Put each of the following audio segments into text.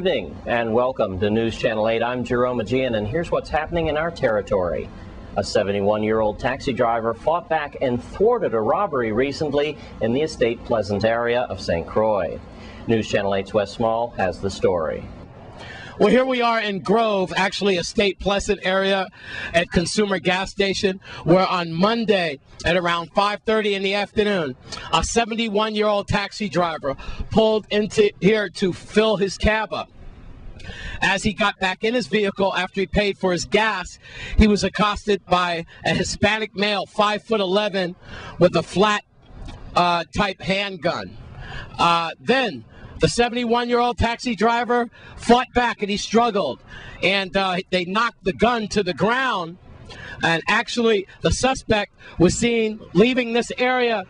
evening and welcome to News Channel 8. I'm Jerome Aegean, and here's what's happening in our territory. A 71-year-old taxi driver fought back and thwarted a robbery recently in the Estate Pleasant area of St. Croix. News Channel 8's Wes Small has the story. Well, here we are in Grove, actually Estate Pleasant area at Consumer Gas Station, where on Monday at around 5:30 in the afternoon, a 71-year-old taxi driver pulled into here to fill his cab up. As he got back in his vehicle after he paid for his gas, he was accosted by a Hispanic male, 5'11", with a flat type handgun. Then the 71-year-old taxi driver fought back and he struggled, and they knocked the gun to the ground. And actually, the suspect was seen leaving this area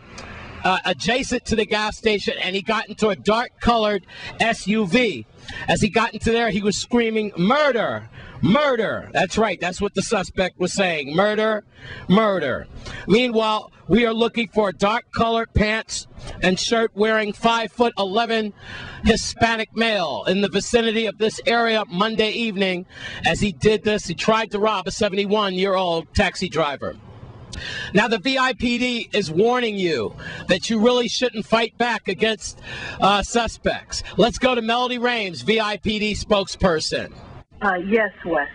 adjacent to the gas station, and he got into a dark-colored SUV. As he got into there, he was screaming, "Murder! Murder!" That's right. That's what the suspect was saying. Murder! Murder! Meanwhile, we are looking for a dark-colored pants and shirt wearing 5'11" Hispanic male in the vicinity of this area Monday evening. As he did this, he tried to rob a 71-year-old taxi driver. Now, the VIPD is warning you that you really shouldn't fight back against suspects. Let's go to Melody Rames, VIPD spokesperson. Yes, Wes.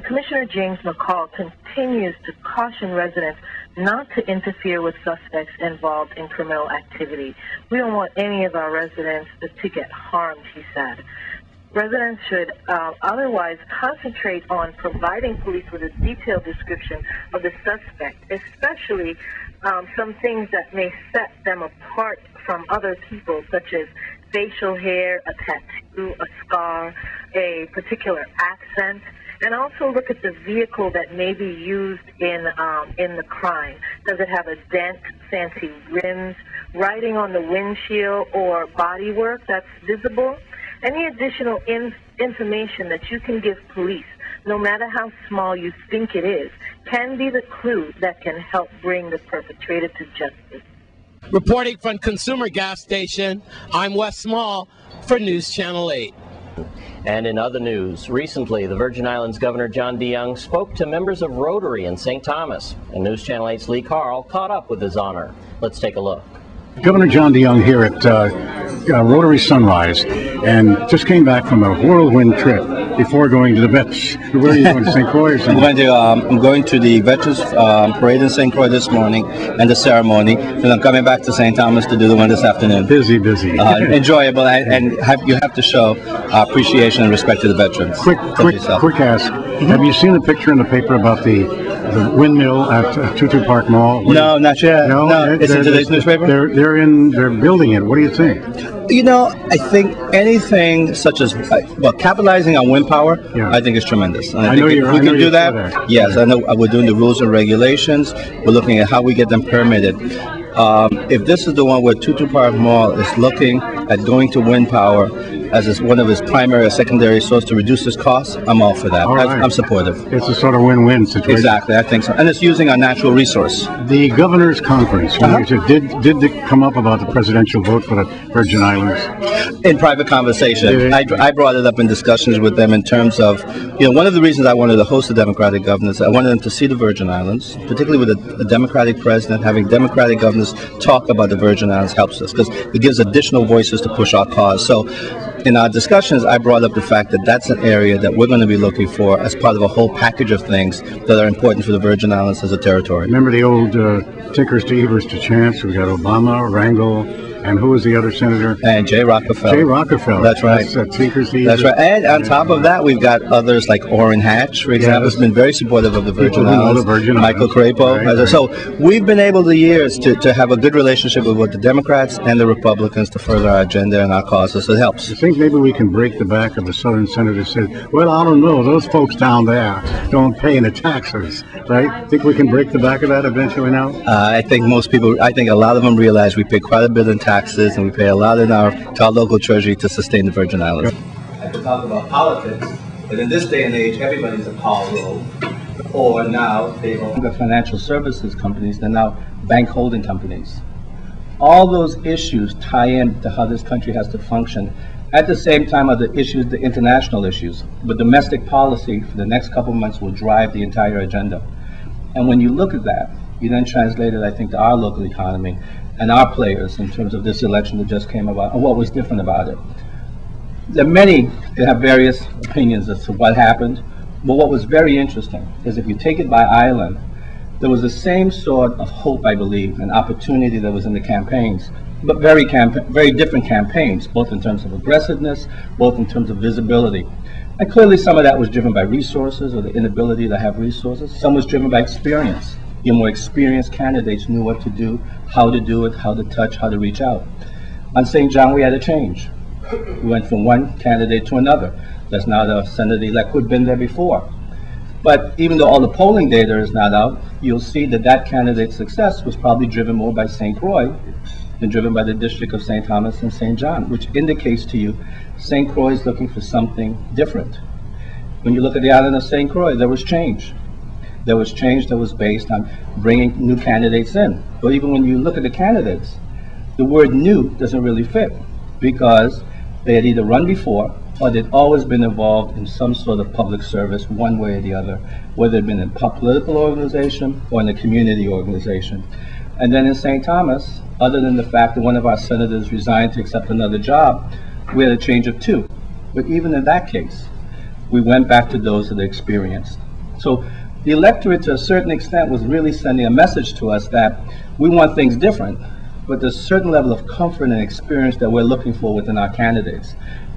Commissioner James McCall continues to caution residents not to interfere with suspects involved in criminal activity. We don't want any of our residents to get harmed, he said. Residents should otherwise concentrate on providing police with a detailed description of the suspect, especially some things that may set them apart from other people, such as facial hair, a tattoo, a scar, a particular accent, and also look at the vehicle that may be used in the crime. Does it have a dent, fancy rims, writing on the windshield, or bodywork that's visible? Any additional information that you can give police, no matter how small you think it is, can be the clue that can help bring the perpetrator to justice. Reporting from Consumer Gas Station, I'm Wes Small for News Channel 8. And in other news, recently the Virgin Islands Governor John DeYoung spoke to members of Rotary in St. Thomas, and News Channel 8's Lee Carl caught up with his honor. Let's take a look. Governor John DeYoung here at Rotary Sunrise, and just came back from a whirlwind trip before going to the vets. Where are you going, to St. Croix or something? I'm going to the Veterans Parade in St. Croix this morning and the ceremony, and I'm coming back to St. Thomas to do the one this afternoon. Busy. Enjoyable, and you have to show appreciation and respect to the veterans. Quick ask. Have you seen the picture in the paper about the windmill at Tutu Park Mall? No, not yet. No, it's in today's newspaper? They're building it. What do you think? You know, I think anything such as, capitalizing on wind power, I think is tremendous. And I think if we can do that, yes, I know we're doing the rules and regulations. We're looking at how we get them permitted. If this is the one where Tutu Park Mall is looking at going to wind power as one of its primary or secondary source to reduce its costs, I'm all for that. Right. I'm supportive. It's a sort of win-win situation. Exactly, I think so. And it's using our natural resource. The governor's conference, did it come up about the presidential vote for the Virgin Islands? In private conversation. I brought it up in discussions with them in terms of, one of the reasons I wanted to host the Democratic governors, I wanted them to see the Virgin Islands, particularly with a Democratic president. Having Democratic governors talk about the Virgin Islands helps us because it gives additional voices to push our cause. So in our discussions, I brought up the fact that that's an area that we're going to be looking for as part of a whole package of things that are important for the Virgin Islands as a territory. Remember the old tinkers to Evers to Chance? We got Obama, Rangel, and who was the other senator? And Jay Rockefeller. Jay Rockefeller. That's right. That's tinkers to That's right. And on top of that, we've got others like Orrin Hatch, for example, has been very supportive of the Virgin Islands. Michael Crapo. Right. So we've been able the years to have a good relationship with both the Democrats and the Republicans to further our agenda and our causes. It helps. I think maybe we can break the back of a Southern senator who said, well, I don't know, those folks down there don't pay any taxes, right? Think we can break the back of that eventually now? I think a lot of them realize we pay quite a bit in taxes and we pay a lot to our local treasury to sustain the Virgin Islands. I could talk about politics, but in this day and age, everybody's a Paul role. Or now, they own the financial services companies, they're now bank holding companies. All those issues tie in to how this country has to function. At the same time are the issues, the international issues. But domestic policy for the next couple of months will drive the entire agenda. And when you look at that, you then translate it, I think, to our local economy and our players in terms of this election that just came about and what was different about it. There are many that have various opinions as to what happened, but what was very interesting is if you take it by island, there was the same sort of hope, I believe, and opportunity that was in the campaigns, but very different campaigns, both in terms of aggressiveness, both in terms of visibility. And clearly some of that was driven by resources or the inability to have resources. Some was driven by experience. Your more experienced candidates knew what to do, how to do it, how to touch, how to reach out. On St. John, we had a change. We went from one candidate to another. That's now the senator-elect who had been there before. But even though all the polling data is not out, you'll see that that candidate's success was probably driven more by St. Croix than driven by the district of St. Thomas and St. John, which indicates to you St. Croix is looking for something different. When you look at the island of St. Croix, there was change. There was change that was based on bringing new candidates in. But even when you look at the candidates, the word new doesn't really fit because they had either run before or they'd always been involved in some sort of public service one way or the other, whether it had been in a political organization or in a community organization. And then in St. Thomas, other than the fact that one of our senators resigned to accept another job, we had a change of two. But even in that case, we went back to those that are experienced. So the electorate, to a certain extent, was really sending a message to us that we want things different, but there's a certain level of comfort and experience that we're looking for within our candidates.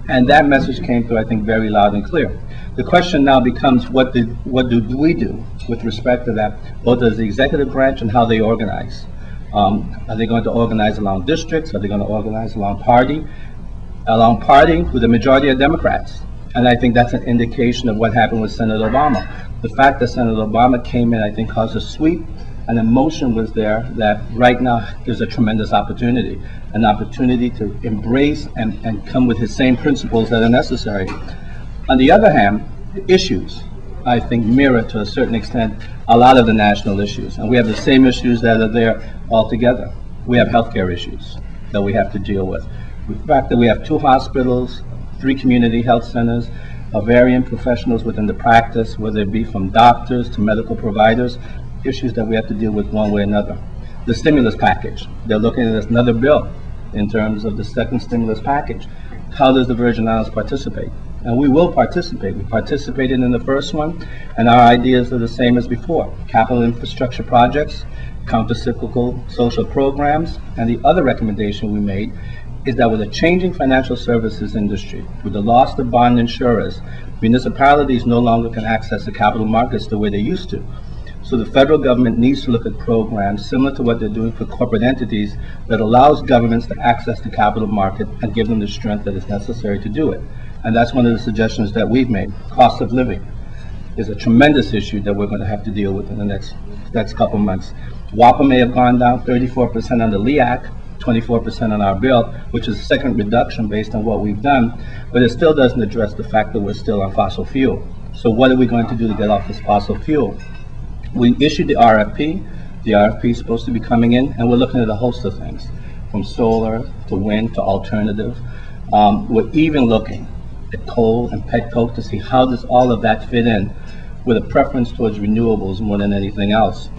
And that message came through, I think, very loud and clear. The question now becomes, what do we do with respect to that, both as the executive branch and how they organize? Are they going to organize along districts? Are they going to organize along party? Along party with the majority of Democrats. And I think that's an indication of what happened with Senator Obama. The fact that Senator Obama came in, I think, caused a sweep. An emotion was there that right now there's a tremendous opportunity. An opportunity to embrace and come with his same principles that are necessary. On the other hand, the issues, I think, mirror to a certain extent a lot of the national issues. And we have the same issues that are there altogether. We have healthcare issues that we have to deal with. The fact that we have 2 hospitals, 3 community health centers, varying professionals within the practice, whether it be from doctors to medical providers, issues that we have to deal with one way or another. The stimulus package, they're looking at another bill in terms of the second stimulus package. How does the Virgin Islands participate? And we will participate. We participated in the first one, and our ideas are the same as before. Capital infrastructure projects, counter-cyclical social programs, and the other recommendation we made is that with a changing financial services industry, with the loss of bond insurers, municipalities no longer can access the capital markets the way they used to. So the federal government needs to look at programs similar to what they're doing for corporate entities that allows governments to access the capital market and give them the strength that is necessary to do it. And that's one of the suggestions that we've made. Cost of living is a tremendous issue that we're going to have to deal with in the next couple months. WAPA may have gone down 34% on the LEAC, 24% on our bill, which is a second reduction based on what we've done, but it still doesn't address the fact that we're still on fossil fuel. So what are we going to do to get off this fossil fuel? We issued the RFP. The RFP is supposed to be coming in, and we're looking at a host of things, from solar to wind to alternative. We're even looking at coal and petcoke to see how does all of that fit in with a preference towards renewables more than anything else.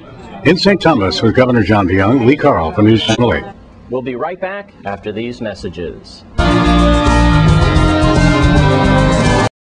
In St. Thomas with Governor John DeYoung, Lee Carl for News Channel 8. We'll be right back after these messages.